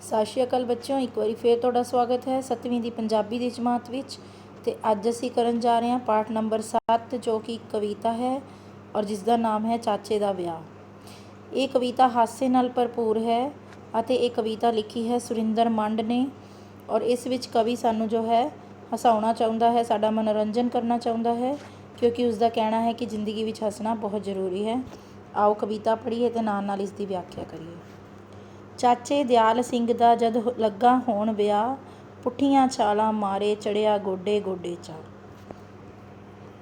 ਸਤਿ ਸ਼੍ਰੀ ਅਕਾਲ ਬੱਚਿਓ, ਇੱਕ ਵਾਰੀ ਫੇਰ ਤੁਹਾਡਾ ਸਵਾਗਤ ਹੈ 7ਵੀਂ ਦੀ ਪੰਜਾਬੀ ਦੀ ਜਮਾਤ ਵਿੱਚ। ਤੇ ਅੱਜ ਅਸੀਂ ਕਰਨ ਜਾ ਰਹੇ ਹਾਂ ਪਾਠ ਨੰਬਰ 7, ਜੋ ਕਿ ਇੱਕ ਕਵਿਤਾ ਹੈ ਔਰ ਜਿਸ ਦਾ ਨਾਮ ਹੈ ਚਾਚੇ ਦਾ ਵਿਆਹ। ਇਹ ਕਵਿਤਾ ਹਾਸੇ ਨਾਲ ਭਰਪੂਰ ਹੈ ਅਤੇ ਇਹ ਕਵਿਤਾ ਲਿਖੀ ਹੈ ਸੁਰਿੰਦਰ ਮੰਡ ਨੇ। ਔਰ ਇਸ ਵਿੱਚ ਕਵੀ ਸਾਨੂੰ ਜੋ ਹੈ ਹਸਾਉਣਾ ਚਾਹੁੰਦਾ ਹੈ, ਸਾਡਾ ਮਨੋਰੰਜਨ ਕਰਨਾ ਚਾਹੁੰਦਾ ਹੈ, ਕਿਉਂਕਿ ਉਸਦਾ ਕਹਿਣਾ ਹੈ ਕਿ ਜ਼ਿੰਦਗੀ ਵਿੱਚ ਹੱਸਣਾ ਬਹੁਤ ਜ਼ਰੂਰੀ ਹੈ। ਆਓ ਕਵਿਤਾ ਪੜ੍ਹੀਏ ਅਤੇ ਨਾਲ ਨਾਲ ਇਸ ਦੀ ਵਿਆਖਿਆ ਕਰੀਏ। ਚਾਚੇ ਦਿਆਲ ਸਿੰਘ ਦਾ ਜਦ ਲੱਗਾ ਹੋਣ ਵਿਆਹ, ਪੁੱਠੀਆਂ ਛਾਲਾਂ ਮਾਰੇ ਚੜ੍ਹਿਆ ਗੋਡੇ ਗੋਡੇ ਚਾ।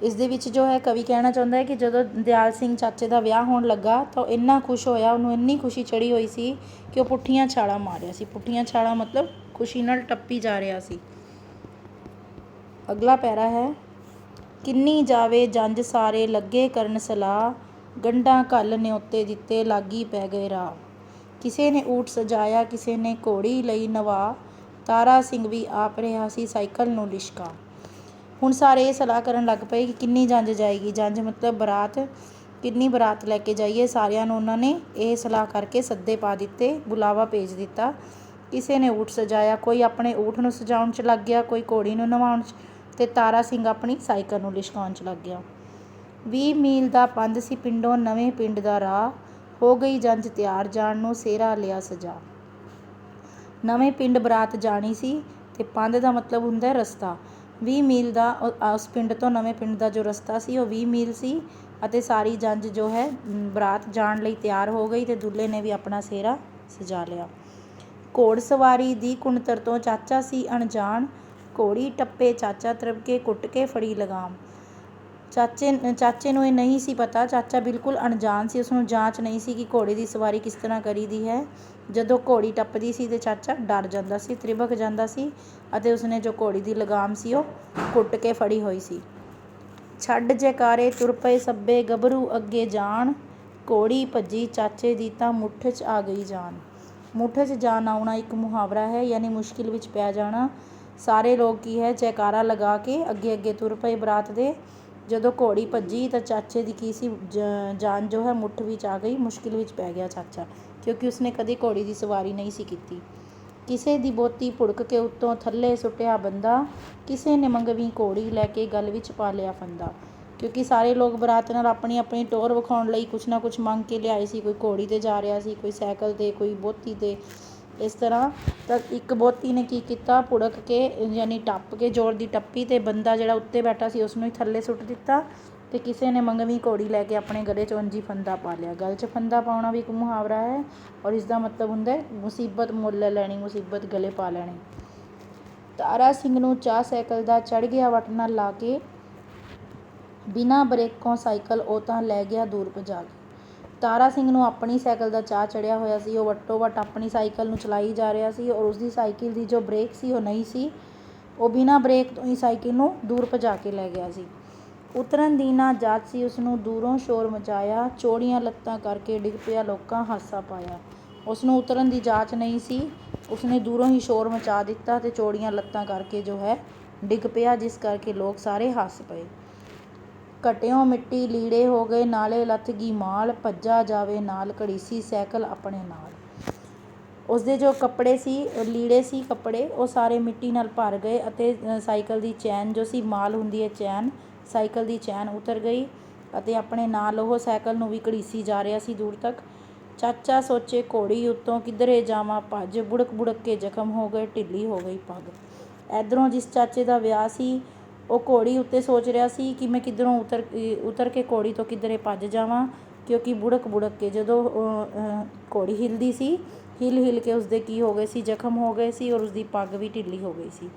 ਇਸ ਦੇ ਵਿੱਚ ਜੋ ਹੈ ਕਵੀ ਕਹਿਣਾ ਚਾਹੁੰਦਾ ਹੈ ਕਿ ਜਦੋਂ ਦਿਆਲ ਸਿੰਘ ਚਾਚੇ ਦਾ ਵਿਆਹ ਹੋਣ ਲੱਗਾ ਤਾਂ ਉਹ ਇੰਨਾ ਖੁਸ਼ ਹੋਇਆ, ਉਹਨੂੰ ਇੰਨੀ ਖੁਸ਼ੀ ਚੜ੍ਹੀ ਹੋਈ ਸੀ ਕਿ ਉਹ ਪੁੱਠੀਆਂ ਛਾਲਾਂ ਮਾਰ ਰਿਹਾ ਸੀ। ਪੁੱਠੀਆਂ ਛਾਲਾਂ ਮਤਲਬ ਖੁਸ਼ੀ ਨਾਲ ਟੱਪੀ ਜਾ ਰਿਹਾ ਸੀ। ਅਗਲਾ ਪੈਰਾ ਹੈ, ਕਿੰਨੀ ਜਾਵੇ ਜੰਝ ਸਾਰੇ ਲੱਗੇ ਕਰਨ ਸਲਾਹ, ਗੰਢਾਂ ਘੱਲ ਨਿਉਤੇ ਦਿੱਤੇ ਲਾਗੀ ਪੈ ਗਏ ਰਾਹ। ਕਿਸੇ ਨੇ ਊਠ ਸਜਾਇਆ ਕਿਸੇ ਨੇ ਘੋੜੀ ਲਈ ਨਵਾ, ਤਾਰਾ ਸਿੰਘ ਵੀ ਆਪ ਰਿਹਾ ਸੀ ਸਾਈਕਲ ਨੂੰ ਲਿਸ਼ਕਾ। ਹੁਣ ਸਾਰੇ ਇਹ ਸਲਾਹ ਕਰਨ ਲੱਗ ਪਏ ਕਿ ਕਿੰਨੀ ਜੰਝ ਜਾਏਗੀ। ਜੰਝ ਮਤਲਬ ਬਰਾਤ, ਕਿੰਨੀ ਬਰਾਤ ਲੈ ਕੇ ਜਾਈਏ। ਸਾਰਿਆਂ ਨੂੰ ਉਹਨਾਂ ਨੇ ਇਹ ਸਲਾਹ ਕਰਕੇ ਸੱਦੇ ਪਾ ਦਿੱਤੇ, ਬੁਲਾਵਾ ਭੇਜ ਦਿੱਤਾ। ਕਿਸੇ ਨੇ ਊਠ ਸਜਾਇਆ, ਕੋਈ ਆਪਣੇ ਊਠ ਨੂੰ ਸਜਾਉਣ 'ਚ ਲੱਗ ਗਿਆ, ਕੋਈ ਘੋੜੀ ਨੂੰ ਨਵਾਉਣ 'ਚ, ਅਤੇ ਤਾਰਾ ਸਿੰਘ ਆਪਣੀ ਸਾਈਕਲ ਨੂੰ ਲਿਸ਼ਕਾਉਣ 'ਚ ਲੱਗ ਗਿਆ। 20 ਮੀਲ ਦਾ ਪੰਧ ਸੀ ਪਿੰਡੋਂ ਨਵੇਂ ਪਿੰਡ ਦਾ ਰਾਹ, ਹੋ ਗਈ ਜੰਝ ਤਿਆਰ ਜਾਣ ਨੂੰ ਸਿਹਰਾ ਲਿਆ ਸਜਾ। ਨਵੇਂ ਪਿੰਡ ਬਰਾਤ ਜਾਣੀ ਸੀ ਅਤੇ ਪੰਧ ਦਾ ਮਤਲਬ ਹੁੰਦਾ ਰਸਤਾ। 20 ਮੀਲ ਦਾ ਉਸ ਪਿੰਡ ਤੋਂ ਨਵੇਂ ਪਿੰਡ ਦਾ ਜੋ ਰਸਤਾ ਸੀ ਉਹ 20 ਮੀਲ ਸੀ ਅਤੇ ਸਾਰੀ ਜੰਝ ਜੋ ਹੈ ਬਰਾਤ ਜਾਣ ਲਈ ਤਿਆਰ ਹੋ ਗਈ ਅਤੇ ਦੁੱਲੇ ਨੇ ਵੀ ਆਪਣਾ ਸਿਹਰਾ ਸਜਾ ਲਿਆ। ਘੋੜ ਸਵਾਰੀ ਦੀ ਕੁਣਤਰ ਤੋਂ ਚਾਚਾ ਸੀ ਅਣਜਾਣ, ਘੋੜੀ ਟੱਪੇ ਚਾਚਾ ਤਰਪ ਕੇ ਕੁੱਟ ਕੇ ਫੜੀ ਲਗਾਮ। ਚਾਚੇ ਨੂੰ ਇਹ ਨਹੀਂ ਸੀ ਪਤਾ, ਚਾਚਾ ਬਿਲਕੁਲ ਅਣਜਾਣ ਸੀ, ਉਸਨੂੰ ਜਾਂਚ ਨਹੀਂ ਸੀ ਕਿ ਘੋੜੇ ਦੀ ਸਵਾਰੀ ਕਿਸ ਤਰ੍ਹਾਂ ਕਰੀਦੀ ਹੈ। ਜਦੋਂ ਘੋੜੀ ਟੱਪਦੀ ਸੀ ਤਾਂ ਚਾਚਾ ਡਰ ਜਾਂਦਾ ਸੀ, ਤ੍ਰਿਭਕ ਜਾਂਦਾ ਸੀ ਅਤੇ ਉਸਨੇ ਜੋ ਘੋੜੀ ਦੀ ਲਗਾਮ ਸੀ ਉਹ ਕੁੱਟ ਕੇ ਫੜੀ ਹੋਈ ਸੀ। ਛੱਡ ਜੈਕਾਰੇ ਤੁਰ ਪਏ ਸੱਭੇ ਗੱਭਰੂ ਅੱਗੇ ਜਾਣ, ਘੋੜੀ ਭੱਜੀ ਚਾਚੇ ਦੀ ਤਾਂ ਮੁੱਠ 'ਚ ਆ ਗਈ ਜਾਨ। ਮੁੱਠ 'ਚ ਜਾਨ ਆਉਣਾ ਇੱਕ ਮੁਹਾਵਰਾ ਹੈ, ਯਾਨੀ ਮੁਸ਼ਕਿਲ ਵਿੱਚ ਪੈ ਜਾਣਾ। ਸਾਰੇ ਲੋਕ ਕੀ ਹੈ ਜੈਕਾਰਾ ਲਗਾ ਕੇ ਅੱਗੇ ਅੱਗੇ ਤੁਰ ਪਏ ਬਰਾਤ ਦੇ। ਜਦੋਂ ਘੋੜੀ ਭੱਜੀ ਤਾਂ ਚਾਚੇ ਦੀ ਕੀ ਸੀ, ਜਾਨ ਜੋ ਹੈ ਮੁੱਠ ਵਿੱਚ ਆ ਗਈ, ਮੁਸ਼ਕਿਲ ਵਿੱਚ ਪੈ ਗਿਆ ਚਾਚਾ, ਕਿਉਂਕਿ ਉਸਨੇ ਕਦੇ ਘੋੜੀ ਦੀ ਸਵਾਰੀ ਨਹੀਂ ਸੀ ਕੀਤੀ। ਕਿਸੇ ਦੀ ਬੋਤੀ ਭੁੜਕ ਕੇ ਉੱਤੋਂ ਥੱਲੇ ਸੁੱਟਿਆ ਬੰਦਾ, ਕਿਸੇ ਨੇ ਮੰਗਵੀਂ ਘੋੜੀ ਲੈ ਕੇ ਗਲ ਵਿੱਚ ਪਾ ਲਿਆ ਫੰਦਾ। ਕਿਉਂਕਿ ਸਾਰੇ ਲੋਕ ਬਰਾਤ ਨਾਲ ਆਪਣੀ ਆਪਣੀ ਟੌਰ ਵਿਖਾਉਣ ਲਈ ਕੁਛ ਨਾ ਕੁਛ ਮੰਗ ਕੇ ਲਿਆਏ ਸੀ। ਕੋਈ ਘੋੜੀ 'ਤੇ ਜਾ ਰਿਹਾ ਸੀ, ਕੋਈ ਸਾਈਕਲ 'ਤੇ, ਕੋਈ ਬੋਤੀ 'ਤੇ। ਇਸ ਤਰ੍ਹਾਂ ਤਾਂ ਇੱਕ ਬੋਤੀ ਨੇ ਕੀ ਕੀਤਾ, ਭੁੜਕ ਕੇ ਯਾਨੀ ਟੱਪ ਕੇ ਜ਼ੋਰ ਦੀ ਟੱਪੀ ਅਤੇ ਬੰਦਾ ਜਿਹੜਾ ਉੱਤੇ ਬੈਠਾ ਸੀ ਉਸਨੂੰ ਹੀ ਥੱਲੇ ਸੁੱਟ ਦਿੱਤਾ। ਅਤੇ ਕਿਸੇ ਨੇ ਮੰਗਵੀਂ ਘੋੜੀ ਲੈ ਕੇ ਆਪਣੇ ਗਲੇ 'ਚ ਉਂਝ ਹੀ ਫੰਦਾ ਪਾ ਲਿਆ। ਗਲ 'ਚ ਫੰਦਾ ਪਾਉਣਾ ਵੀ ਇੱਕ ਮੁਹਾਵਰਾ ਹੈ ਔਰ ਇਸ ਦਾ ਮਤਲਬ ਹੁੰਦਾ ਮੁਸੀਬਤ ਮੁੱਲ ਲੈ ਲੈਣੀ, ਮੁਸੀਬਤ ਗਲੇ ਪਾ ਲੈਣੀ। ਤਾਰਾ ਸਿੰਘ ਨੂੰ ਚਾਅ ਸਾਈਕਲ ਦਾ, ਚੜ੍ਹ ਗਿਆ ਵੱਟ ਨਾਲ ਲਾ ਕੇ, ਬਿਨਾਂ ਬਰੇਕੋਂ ਸਾਈਕਲ ਉਹ ਤਾਂ ਲੈ ਗਿਆ ਦੂਰ ਭਜਾ ਕੇ। ਤਾਰਾ ਸਿੰਘ ਨੂੰ ਆਪਣੀ ਸਾਈਕਲ ਦਾ ਚਾਅ ਚੜ੍ਹਿਆ ਹੋਇਆ ਸੀ। ਉਹ ਵੱਟੋ ਵੱਟ ਆਪਣੀ ਸਾਈਕਲ ਨੂੰ ਚਲਾਈ ਜਾ ਰਿਹਾ ਸੀ ਔਰ ਉਸਦੀ ਸਾਈਕਲ ਦੀ ਜੋ ਬ੍ਰੇਕ ਸੀ ਉਹ ਨਹੀਂ ਸੀ, ਉਹ ਬਿਨਾਂ ਬ੍ਰੇਕ ਤੋਂ ਹੀ ਸਾਈਕਲ ਨੂੰ ਦੂਰ ਭਜਾ ਕੇ ਲੈ ਗਿਆ ਸੀ। ਉਤਰਨ ਦੀ ਨਾ ਜਾਚ ਸੀ ਉਸਨੂੰ, ਦੂਰੋਂ ਸ਼ੋਰ ਮਚਾਇਆ, ਚੌੜੀਆਂ ਲੱਤਾਂ ਕਰਕੇ ਡਿੱਗ ਪਿਆ ਲੋਕਾਂ ਹਾਸਾ ਪਾਇਆ। ਉਸਨੂੰ ਉਤਰਨ ਦੀ ਜਾਚ ਨਹੀਂ ਸੀ, ਉਸਨੇ ਦੂਰੋਂ ਹੀ ਸ਼ੋਰ ਮਚਾ ਦਿੱਤਾ ਅਤੇ ਚੌੜੀਆਂ ਲੱਤਾਂ ਕਰਕੇ ਜੋ ਹੈ ਡਿੱਗ ਪਿਆ, ਜਿਸ ਕਰਕੇ ਲੋਕ ਸਾਰੇ ਹੱਸ ਪਏ। ਘਟਿਓਂ ਮਿੱਟੀ ਲੀੜੇ ਹੋ ਗਏ ਨਾਲੇ ਲੱਥ ਗਈ ਮਾਲ, ਭੱਜਾ ਜਾਵੇ ਨਾਲ ਘੜੀਸੀ ਸਾਈਕਲ ਆਪਣੇ ਨਾਲ। ਉਸਦੇ ਜੋ ਕੱਪੜੇ ਸੀ, ਲੀੜੇ ਸੀ ਕੱਪੜੇ, ਉਹ ਸਾਰੇ ਮਿੱਟੀ ਨਾਲ ਭਰ ਗਏ ਅਤੇ ਸਾਈਕਲ ਦੀ ਚੈਨ ਜੋ ਸੀ, ਮਾਲ ਹੁੰਦੀ ਹੈ ਚੈਨ, ਸਾਈਕਲ ਦੀ ਚੈਨ ਉਤਰ ਗਈ ਅਤੇ ਆਪਣੇ ਨਾਲ ਉਹ ਸਾਈਕਲ ਨੂੰ ਵੀ ਘੜੀਸੀ ਜਾ ਰਿਹਾ ਸੀ ਦੂਰ ਤੱਕ। ਚਾਚਾ ਸੋਚੇ ਘੋੜੀ ਉੱਤੋਂ ਕਿੱਧਰੇ ਜਾਵਾਂ ਭੱਜ, ਬੁੜਕ ਬੁੜਕ ਕੇ ਜ਼ਖਮ ਹੋ ਗਏ ਢਿੱਲੀ ਹੋ ਗਈ ਪੱਗ। ਇੱਧਰੋਂ ਜਿਸ ਚਾਚੇ ਦਾ ਵਿਆਹ ਸੀ ਉਹ ਘੋੜੀ ਉੱਤੇ ਸੋਚ ਰਿਹਾ ਸੀ ਕਿ ਮੈਂ ਕਿੱਧਰੋਂ ਉਤਰ ਕੇ ਘੋੜੀ ਤੋਂ ਕਿੱਧਰੇ ਭੱਜ ਜਾਵਾਂ, ਕਿਉਂਕਿ ਬੁੜਕ ਬੁੜਕ ਕੇ ਜਦੋਂ ਘੋੜੀ ਹਿੱਲਦੀ ਸੀ, ਹਿੱਲ ਹਿੱਲ ਕੇ ਉਸਦੇ ਕੀ ਹੋ ਗਏ ਸੀ, ਜ਼ਖਮ ਹੋ ਗਏ ਸੀ ਔਰ ਉਸਦੀ ਪੱਗ ਵੀ ਢਿੱਲੀ ਹੋ ਗਈ ਸੀ।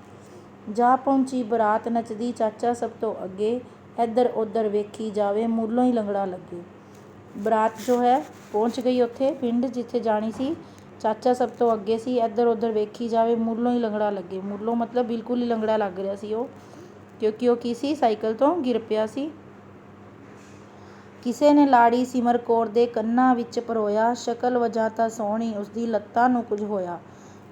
ਜਾ ਪਹੁੰਚੀ ਬਰਾਤ ਨੱਚਦੀ ਚਾਚਾ ਸਭ ਤੋਂ ਅੱਗੇ, ਇੱਧਰ ਉੱਧਰ ਵੇਖੀ ਜਾਵੇ ਮੂਲੋਂ ਹੀ ਲੰਗੜਾ ਲੱਗੇ। ਬਰਾਤ ਜੋ ਹੈ ਪਹੁੰਚ ਗਈ ਉੱਥੇ ਪਿੰਡ ਜਿੱਥੇ ਜਾਣੀ ਸੀ, ਚਾਚਾ ਸਭ ਤੋਂ ਅੱਗੇ ਸੀ, ਇੱਧਰ ਉੱਧਰ ਵੇਖੀ ਜਾਵੇ ਮੂਲੋਂ ਹੀ ਲੰਗੜਾ ਲੱਗੇ। ਮੂਲੋਂ ਮਤਲਬ ਬਿਲਕੁਲ ਹੀ ਲੰਗੜਾ ਲੱਗ ਰਿਹਾ ਸੀ ਉਹ, ਕਿਉਂਕਿ ਉਹ ਕੀ ਸੀ, ਸਾਈਕਲ ਤੋਂ ਗਿਰ ਪਿਆ ਸੀ। ਕਿਸੇ ਨੇ ਲਾੜੀ ਸਿਮਰ ਕੌਰ ਦੇ ਕੰਨਾਂ ਵਿੱਚ ਪਰੋਇਆ, ਸ਼ਕਲ ਵਜ੍ਹਾ ਤਾਂ ਸੋਹਣੀ ਉਸਦੀ ਲੱਤਾਂ ਨੂੰ ਕੁਝ ਹੋਇਆ।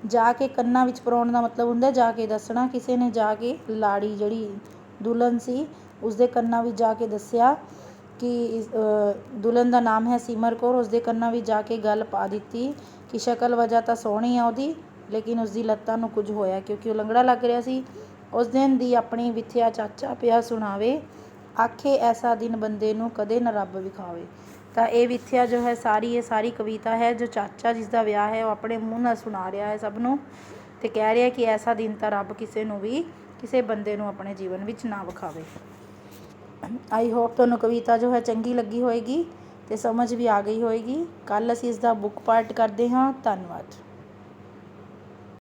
ਜਾ ਕੇ ਕੰਨਾਂ ਵਿੱਚ ਪਰੋਣ ਦਾ ਮਤਲਬ ਹੁੰਦਾ ਜਾ ਕੇ ਦੱਸਣਾ। ਕਿਸੇ ਨੇ ਜਾ ਕੇ ਲਾੜੀ ਜਿਹੜੀ ਦੁਲਹਨ ਸੀ ਉਸਦੇ ਕੰਨਾਂ ਵਿੱਚ ਜਾ ਕੇ ਦੱਸਿਆ ਕਿ ਦੁਲਹਨ ਦਾ ਨਾਮ ਹੈ ਸਿਮਰ ਕੌਰ, ਉਸਦੇ ਕੰਨਾਂ ਵਿੱਚ ਜਾ ਕੇ ਗੱਲ ਪਾ ਦਿੱਤੀ ਕਿ ਸ਼ਕਲ ਵਜ੍ਹਾ ਤਾਂ ਸੋਹਣੀ ਆ ਉਹਦੀ ਲੇਕਿਨ ਉਸਦੀ ਲੱਤਾਂ ਨੂੰ ਕੁਝ ਹੋਇਆ ਕਿਉਂਕਿ ਉਹ ਲੰਗੜਾ ਲੱਗ ਰਿਹਾ ਸੀ। ਉਸ ਦਿਨ ਦੀ ਆਪਣੀ ਵਿਥਿਆ ਚਾਚਾ ਪਿਆ ਸੁਣਾਵੇ, ਆਖੇ ਐਸਾ ਦਿਨ ਬੰਦੇ ਨੂੰ ਕਦੇ ਨਾ ਰੱਬ ਵਿਖਾਵੇ। ਤਾਂ ਇਹ ਵਿਥਿਆ ਜੋ ਹੈ ਇਹ ਸਾਰੀ ਕਵਿਤਾ ਹੈ ਜੋ ਚਾਚਾ ਜਿਸ ਦਾ ਵਿਆਹ ਹੈ ਉਹ ਆਪਣੇ ਮੂੰਹ ਨਾਲ ਸੁਣਾ ਰਿਹਾ ਹੈ ਸਭ ਨੂੰ, ਅਤੇ ਕਹਿ ਰਿਹਾ ਕਿ ਐਸਾ ਦਿਨ ਤਾਂ ਰੱਬ ਕਿਸੇ ਨੂੰ ਵੀ, ਕਿਸੇ ਬੰਦੇ ਨੂੰ ਆਪਣੇ ਜੀਵਨ ਵਿੱਚ ਨਾ ਵਿਖਾਵੇ। ਆਈ ਹੋਪ ਤੁਹਾਨੂੰ ਕਵਿਤਾ ਜੋ ਹੈ ਚੰਗੀ ਲੱਗੀ ਹੋਏਗੀ ਅਤੇ ਸਮਝ ਵੀ ਆ ਗਈ ਹੋਏਗੀ। ਕੱਲ੍ਹ ਅਸੀਂ ਇਸ ਦਾ ਬੁੱਕ ਪਾਰਟ ਕਰਦੇ ਹਾਂ। ਧੰਨਵਾਦ।